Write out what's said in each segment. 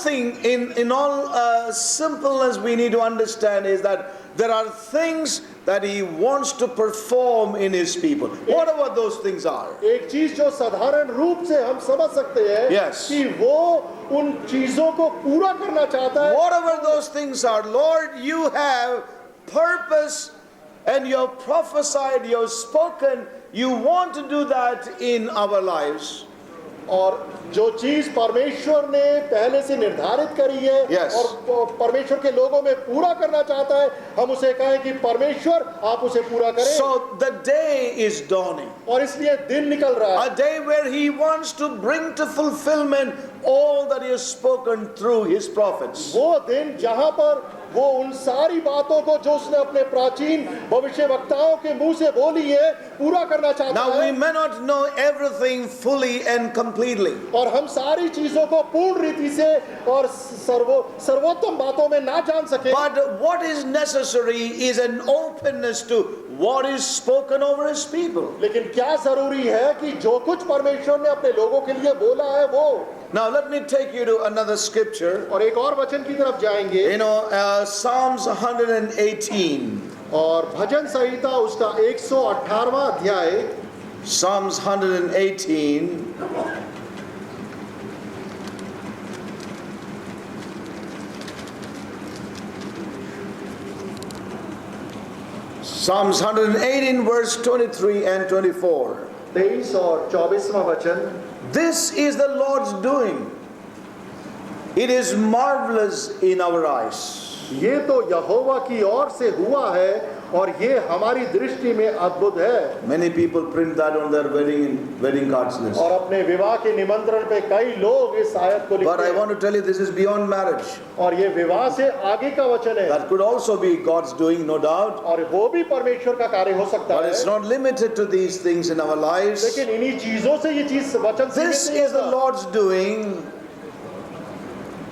thing in all simpleness we need to understand is that there are things that he wants to perform in his people. Whatever those things are. एक चीज जो साधारण रूप से हम समझ सकते हैं Yes. कि वो उन चीजों को पूरा करना चाहता है. Whatever those things are, Lord, you have purpose and you have prophesied, you have spoken, you want to do that in our lives. और जो चीज परमेश्वर ने पहले से निर्धारित करी है Yes. और परमेश्वर के लोगों में पूरा करना चाहता है, हम उसे कहें कि परमेश्वर आप उसे पूरा करें. So the day is dawning. और इसलिए दिन निकल रहा है. A day where he wants to bring to fulfillment all that he has spoken through his prophets. वो दिन जहां पर वो उन सारी बातों को जो उसने अपने प्राचीन भविष्यवक्ताओं के मुंह से बोली है पूरा करना चाहता Now we है. may not know everything fully and completely. और हम सारी चीजों को पूर्ण रीति से और सर्वोत्तम बातों में ना जान सके. But what is necessary is an openness to what is spoken over his people. लेकिन क्या जरूरी है कि जो कुछ परमेश्वर ने अपने लोगों के लिए बोला है वो. Now let me take you to another scripture. और एक और वचन की तरफ जाएंगे. You know, Psalms 118. और भजन संहिता उसका 118वां अध्याय. Psalms 118. Psalms 118 verse 23 and 24. 23 और 24वां वचन. This is the Lord's doing. It is marvelous in our eyes. ये तो यहोवा की ओर से हुआ है और ये हमारी दृष्टि में अद्भुत है. Many people print that on their wedding cards list. और अपने विवाह के निमंत्रण पे कई लोग इस आयत को But लिखते I हैं. want to tell you this is beyond marriage. और ये विवाह से आगे का वचन है. That could also be God's doing, no doubt. और वो भी परमेश्वर का कार्य हो सकता But है. it's not limited to these things in our lives. लेकिन इन्हीं चीजों से ये चीज वचन This सीमित नहीं is the होता. Lord's doing.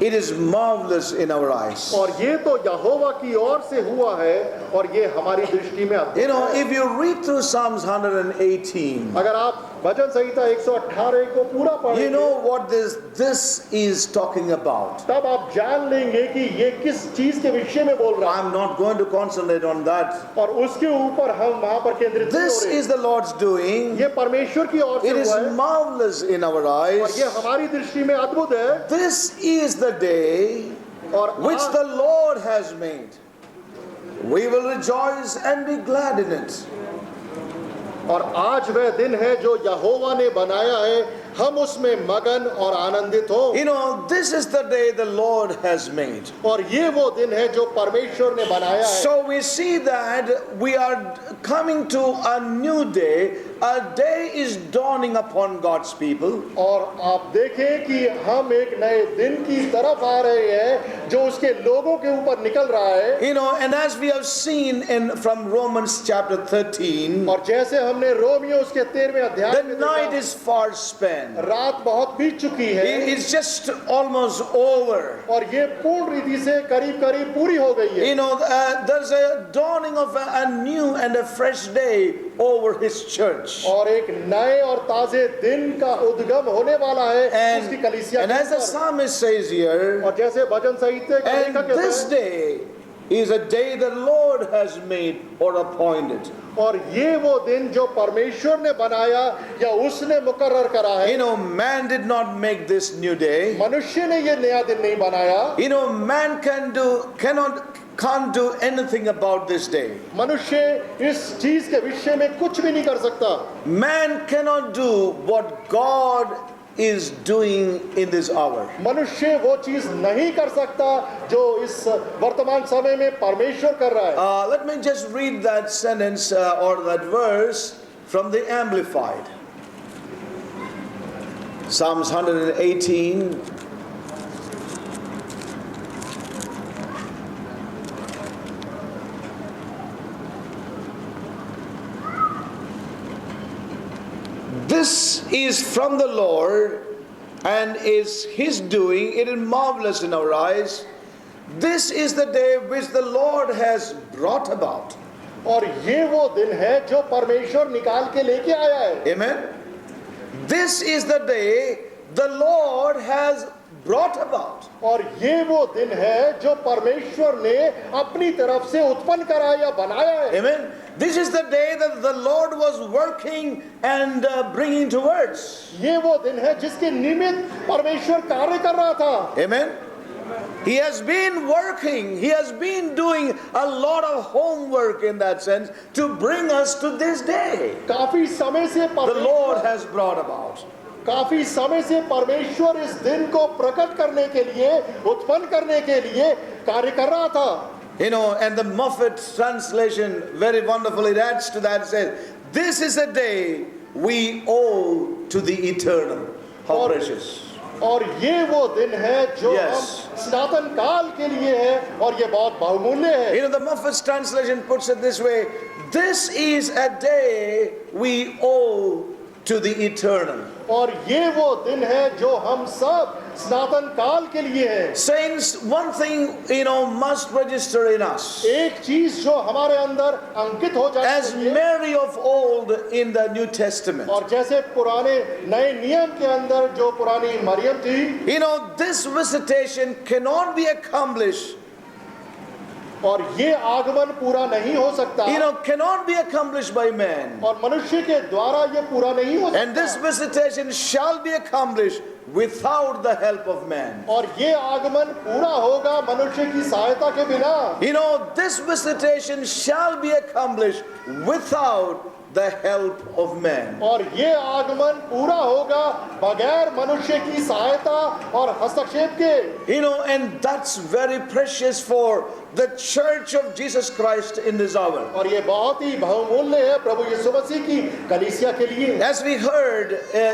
It is marvelous in our eyes. और ये तो यहोवा की ओर से हुआ है और ये हमारी दृष्टि में अद्भुत You know, है. if you read through Psalms 118, अगर आप भजन संहिता 118 को पूरा you पढ़ेंगे know what this is talking about. तब आप जान लेंगे कि ये किस चीज के विषय में बोल रहा है. I'm not going to concentrate on that. और उसके ऊपर हम वहां पर केंद्रित नहीं This हो रहे. is the Lord's doing. ये परमेश्वर की ओर से It is हुआ है marvelous in our और eyes. ये हमारी दृष्टि में अद्भुत है. This is the day और which आज- the Lord has made. We will rejoice and be glad in it. और आज वह दिन है जो यहोवा ने बनाया है, हम उसमें मगन और आनंदित हो. You know, this is the day the Lord has made. और ये वो दिन है जो परमेश्वर ने बनाया है. So we see that we are coming to a new day. A day is dawning upon God's people. और आप देखें कि हम एक नए दिन की तरफ आ रहे हैं जो उसके लोगों के ऊपर निकल रहा है. You know, and as we have seen from Romans chapter 13, और जैसे हमने रोमियो उसके 13वें अध्याय the में night देखा, is far spent. रात बहुत बीत चुकी है It's just almost over. और ये पूर्ण रीति से करीब करीब पूरी हो गई है. You know, there's a dawning of a new and a fresh day over His church. और एक नए और ताजे दिन का उद्गम होने वाला है उसकी कलीसिया And के as the ऊपर. psalmist says here, और जैसे भजन संहिता का and लेखक कहता this है, day is a day the Lord has made or appointed. और ये वो दिन जो परमेश्वर ने बनाया या उसने मुकर्रर करा है. You know, man did not make this new day. मनुष्य ने ये नया दिन नहीं बनाया. You know, man can't do anything about this day. मनुष्य इस चीज के विषय में कुछ भी नहीं कर सकता. Man cannot do what God is doing in this hour. मनुष्य वो चीज नहीं कर सकता जो इस वर्तमान समय में परमेश्वर कर रहा है. Let me just read that sentence or that verse from the Amplified. Psalms 118. This is from the Lord and is His doing. It is marvelous in our eyes. This is the day which the Lord has brought about. और ये वो दिन है जो परमेश्वर निकाल के लेके आया है. Amen. This is the day the Lord has brought about. और ये वो दिन है जो परमेश्वर ने अपनी तरफ से उत्पन्न करा या बनाया है। Amen. This is the day that the Lord was working and bringing to words. ये वो दिन है जिसके निमित्त परमेश्वर कार्य कर रहा था। Amen. He has been working, he has been doing a lot of homework in that sense to bring us to this day. काफी समय से The Lord has brought about. काफी समय से परमेश्वर इस दिन को प्रकट करने के लिए, उत्पन्न करने के लिए कार्य कर रहा था। You know, and the Moffat translation very wonderfully adds to that, says, this is a day we owe to the eternal. How precious. और ये वो दिन है जो Yes. हम सनातन काल के लिए है और ये बहुत बहुमूल्य है। You know, the Moffat's translation puts it this way, this is a day we owe to the eternal. और ये वो दिन है जो हम सब सनातन काल के लिए है। Saints, one thing, you know, must register in us. एक चीज जो हमारे अंदर अंकित हो जाए, As Mary of old in the New Testament. और जैसे पुराने नए नियम के अंदर जो पुरानी मरियम थी, You know, this visitation cannot be accomplished, और ये आगमन पूरा नहीं हो सकता, you know, cannot be accomplished by man. और मनुष्य के द्वारा ये पूरा नहीं हो And this सकता, visitation shall be accomplished without the help of man. और ये आगमन पूरा होगा मनुष्य की सहायता के बिना। You know, this visitation shall be accomplished without the help of man. और ये आगमन पूरा होगा बगैर मनुष्य की सहायता और हस्तक्षेप के। You know, and that's very precious for the church of Jesus Christ in this hour. और ये बहुत ही बहुमूल्य है प्रभु यीशु मसीह की कलीसिया के लिए। As we heard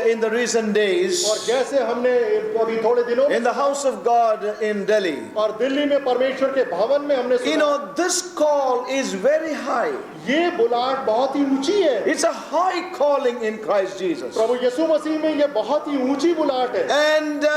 in the recent days, और जैसे हमने अभी थोड़े दिनों में in the house of God in Delhi, और दिल्ली में परमेश्वर के भवन में हमने you सुना, know, this call is very high. ये बुलाहट बहुत ही ऊंची है। It's a high calling in Christ Jesus. प्रभु यीशु मसीह में ये बहुत ही ऊंची बुलाहट है। And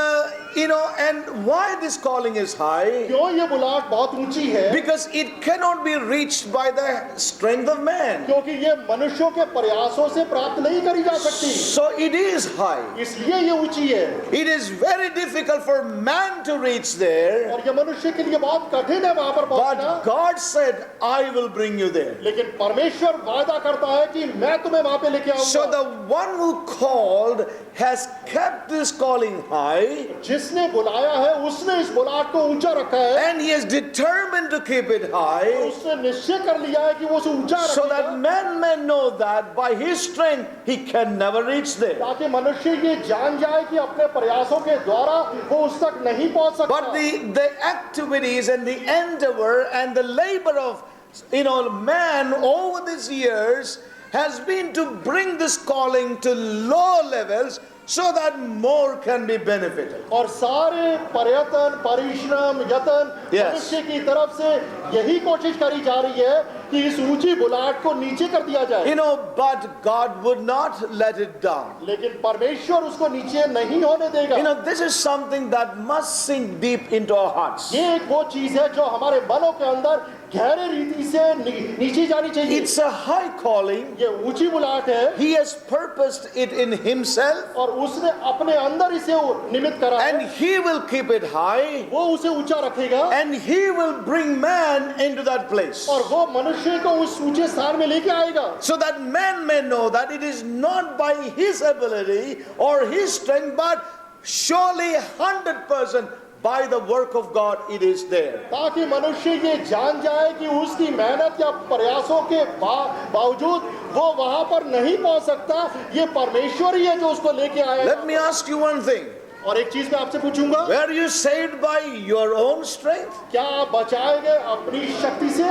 you know, and why this calling is high? क्यों ये बुलाहट बहुत ऊंची है? Because it cannot be reached by the strength of man. क्योंकि ये मनुष्यों के प्रयासों से प्राप्त नहीं करी जा सकती, So it is high. इसलिए ये ऊंची है। It is very difficult for man to reach there. और ये मनुष्य के लिए बहुत कठिन है वहां पर पहुंचना। But God said, I will bring you there. लेकिन परमेश्वर वादा करता है कि मैं तुम्हें वहां पे लेके So आऊंगा। the one who called has kept this calling high, जिसने बुलाया है उसने इस बुलाहट को ऊंचा रखा है, and he is determined to keep it high, उसने निश्चय कर लिया है कि वो उसे ऊंचा so रखेगा, that man may know that by his strength he can never reach there. ताकि मनुष्य ये जान जाए कि अपने प्रयासों के द्वारा वो उस तक नहीं पहुंच सकता। But the activities and the endeavor and the labor of, you know, man over these years has been to bring this calling to low levels so that more can be benefited. और सारे प्रयत्न, परिश्रम, यत्न Yes. मनुष्य की तरफ से यही कोशिश करी जा रही है कि इस ऊंची बुलाहट को नीचे कर दिया जाए। You know, but God would not let it down. लेकिन परमेश्वर उसको नीचे नहीं होने देगा। You know, this is something that must sink deep into our hearts. ये एक वो चीज है जो हमारे मनों के अंदर गहरे रीति से नीचे जानी चाहिए। It's a high calling. ये ऊंची बुलाहट है He has purposed it in himself, और उसने अपने अंदर इसे निमित्त करा and है। he will keep it high, वो उसे ऊंचा रखेगा and he will bring man into that place. और वो मनुष्य को उस ऊंचे स्थान में लेके आएगा, So that man may know that it is not by his ability or his strength, but surely 100% by the work of God it is there. ताकि मनुष्य ये जान जाए कि उसकी मेहनत या प्रयासों के बावजूद वो वहां पर नहीं पहुंच सकता, ये परमेश्वर ही है जो उसको लेके आया। Let me ask you one thing. और एक चीज मैं आपसे पूछूंगा, Were you saved by your own strength? क्या आप बचाए गए अपनी शक्ति से?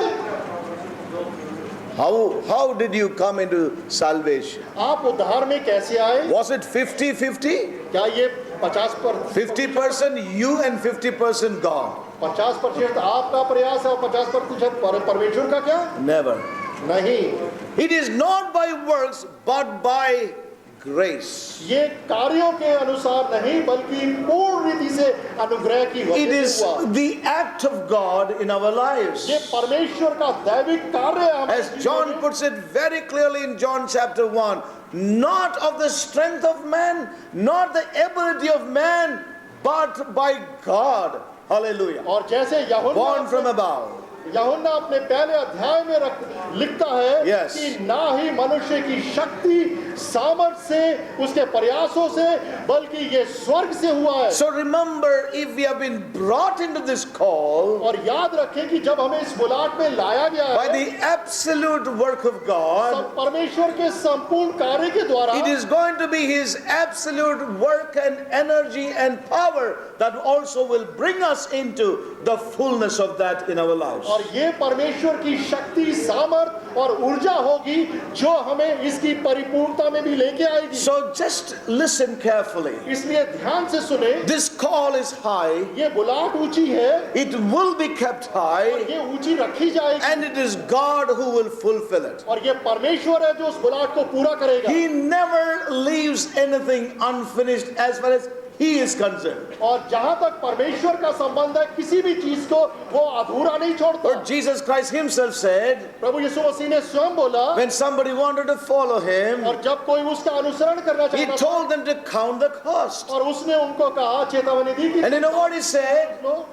How did you come into salvation? आप उद्धार में कैसे आए? Was it 50-50? क्या ये 50% 50% you and 50% God? 50% आपका प्रयास है और 50% परमेश्वर का क्या? Never. नहीं, It is not by works but by grace. ये कार्यों के अनुसार नहीं बल्कि पूर्ण रीति से अनुग्रह की It वजह is से हुआ। the act of God in our lives. ये परमेश्वर का दैविक कार्य है हमारे As जीवन John में। puts it very clearly in John chapter 1, not of the strength of man, not the ability of man, but by God. Hallelujah. और जैसे Born from above. यूहन्ना अपने पहले अध्याय में लिखता है Yes. कि ना ही मनुष्य की शक्ति सामर्थ से उसके प्रयासों से बल्कि ये स्वर्ग से हुआ है। So remember, if we have been brought into this call और याद रखें कि जब हमें इस बुलाहट में लाया गया by है the absolute work of God, सब परमेश्वर के संपूर्ण कार्य के द्वारा it is going to be His absolute work and energy and power that also will bring us into the fullness of that in our lives. और ये परमेश्वर की शक्ति सामर्थ और ऊर्जा होगी जो हमें इसकी परिपूर्णता में भी लेके आएगी। So just listen carefully. इसलिए ध्यान से सुने, This call is high, ये बुलाहट ऊंची है, it will be kept high, ये ऊंची रखी जाएगी and it is God who will fulfill it. और ये परमेश्वर है जो उस बुलाहट को पूरा करेगा। He never leaves anything unfinished as far as He is concerned. और जहां तक परमेश्वर का संबंध है किसी भी चीज को वो अधूरा नहीं छोड़ता। Lord Jesus Christ Himself said, प्रभु यीशु मसीह ने स्वयं बोला, when somebody wanted to follow Him, और जब कोई उसका अनुसरण करना He चाहता था told them to count the cost. और उसने उनको कहा, चेतावनी दी कि And you know what He said? Low,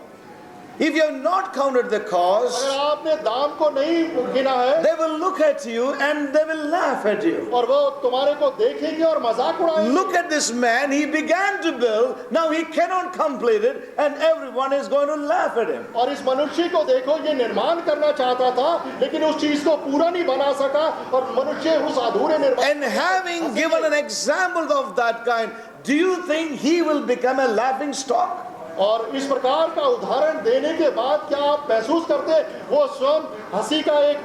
If you have not counted the cost, अगर आपने दाम को नहीं गिना है they will look at you and they will laugh at you. और वो तुम्हारे को देखेंगे और मजाक उड़ाएंगे। Look at this man, he began to build, now he cannot complete it, and everyone is going to laugh at him. और इस मनुष्य को देखो, ये निर्माण करना चाहता था लेकिन उस चीज को पूरा नहीं बना सका और मनुष्य उस अधूरे निर्माण। And having given an example of that kind, do you think he will become a laughing stock? और इस प्रकार का उदाहरण देने के बाद क्या आप महसूस करते वो स्वयं हंसी का एक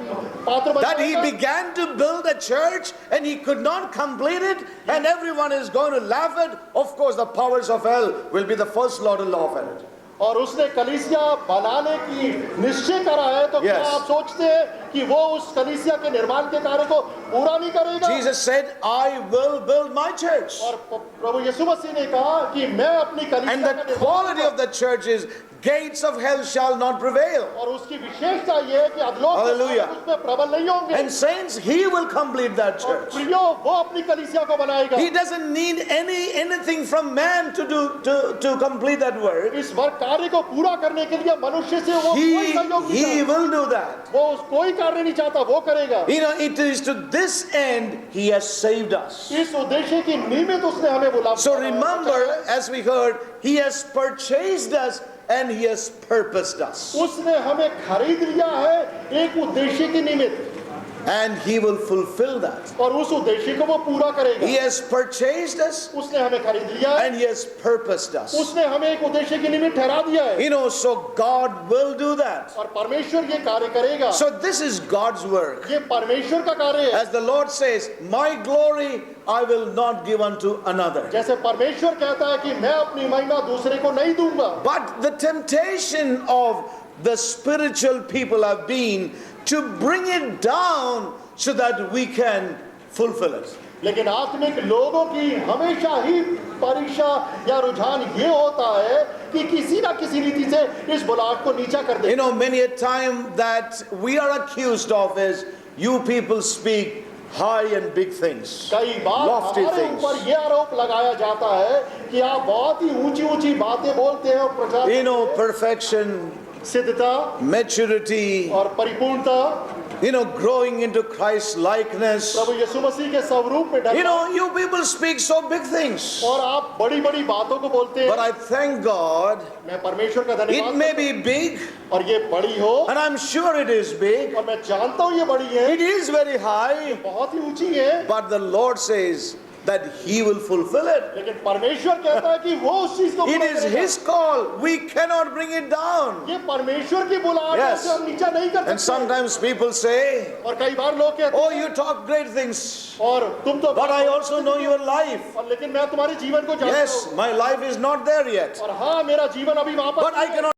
पात्र बन That he जाएगा? began to build a church and he could not complete it, and everyone is going to laugh at. Of course, the powers of hell will be the first law to laugh at it. और उसने कलीसिया बनाने की निश्चय करा है तो क्या Yes. आप सोचते हैं कि वो उस कलीसिया के निर्माण के कार्य को पूरा नहीं करेगा? Jesus said, I will build my church. और प्रभु यीशु मसीह ने कहा कि मैं अपनी And कलीसिया का the निर्माण quality करूंगा। of the church is gates of hell shall not prevail. और उसकी विशेषता ये है कि अधलोक के Hallelujah. द्वार उसमें प्रबल नहीं होंगे। And saints, he will complete that और church. प्रियो वो अपनी कलीसिया को बनाएगा। He doesn't need anything from man to complete that work. इस वर्ग कार्य को पूरा करने के लिए मनुष्य से वो कोई सहयोग नहीं He चाहता। will do that. वो कोई कार्य नहीं चाहता, वो करेगा। You know, it is to this end he has saved us. इस उद्देश्य की निमित्त उसने हमें बुला। So remember, as we heard, he has purchased us and he has purposed us. उसने हमें खरीद लिया है एक उद्देश्य के निमित्त And he will fulfill that. और उस उद्देश्य को वो पूरा करेगा। He has purchased us उसने हमें खरीद लिया है, and he has purposed us. उसने हमें एक उद्देश्य के निमित्त ठहरा दिया है You know, so God will do that. और परमेश्वर ये कार्य करेगा। So this is God's work. ये परमेश्वर का कार्य है। As the Lord says, my glory I will not give unto another. जैसे परमेश्वर कहता है कि मैं अपनी महिमा दूसरे को नहीं दूंगा। But the temptation of the spiritual people have been to bring it down so that we can fulfill it. लेकिन आत्मिक लोगों की हमेशा ही परीक्षा या रुझान ये होता है कि किसी ना किसी रीति से इस बुलाहट को नीचा कर दे। You know, many a time that we are accused of is, you people speak high and big things, कई बार lofty हमारे things. ऊपर ये आरोप लगाया जाता है कि आप बहुत ही ऊंची ऊंची बातें बोलते हैं और प्रचार You know, करते हैं। perfection, सिद्धता maturity, और परिपूर्णता, you know, growing into Christ's likeness. प्रभु यीशु मसीह के स्वरूप में You ढलना, know, you people speak so big things. और आप बड़ी बड़ी बातों को बोलते But हैं। I thank God, मैं परमेश्वर का it धन्यवाद may करता be big, हूं, और ये बड़ी हो and I'm sure it is big. और मैं जानता हूँ ये बड़ी है, It is very high, बहुत ही ऊंची है, but the Lord says that He will fulfill it. लेकिन परमेश्वर कहता है कि वो उस चीज को It पूरा is करेगा। His call. We cannot bring it down. ये परमेश्वर की बुलाहट है, Yes. उसे हम नीचा नहीं कर And सकते। sometimes people say, और कई बार लोग कहते oh, हैं, you talk great things, और तुम तो but I also know your life. और लेकिन मैं तुम्हारे जीवन को जानता Yes, हूँ my life is not there yet, और हाँ मेरा जीवन अभी वहां पर but I cannot